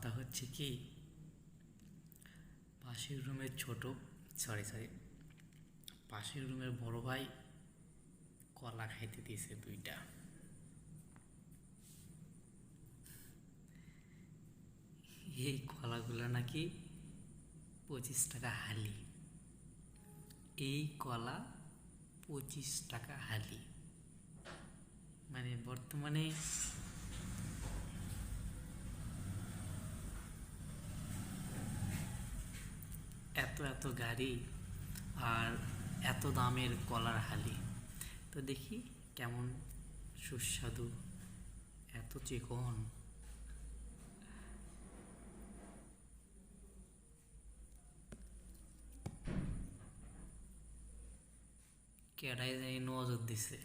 কথা হচ্ছে কি, পাশের রুমের পাশের রুমের বড় ভাই কলা খাইতে দিয়েছে 2টা। এই কলাগুলো নাকি 25 টাকা হালি। এই কলা 25 টাকা হালি। মানে বর্তমানে এত এত গাড়ি আর এত দামের কলার হালি, তো দেখি কেমন সুস্বাদু, এত চিকন। কেডাই যাই নজর দিছে,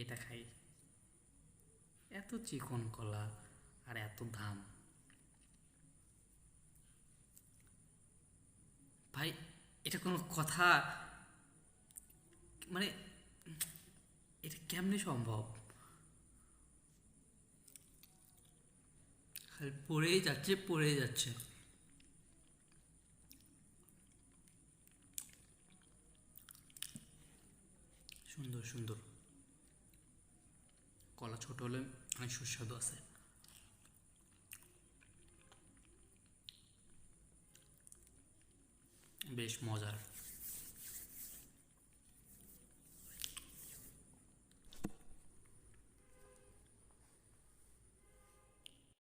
এটা খাই। এত চিকন কলা আর এত দাম। ভাই, এটা কোনো কথা? মানে এটা কেমনে সম্ভব? খালি পড়েই যাচ্ছে। সুন্দর সুন্দর কলা, ছোট হলে অনেক সুস্বাদু আছে। বেশ মজার।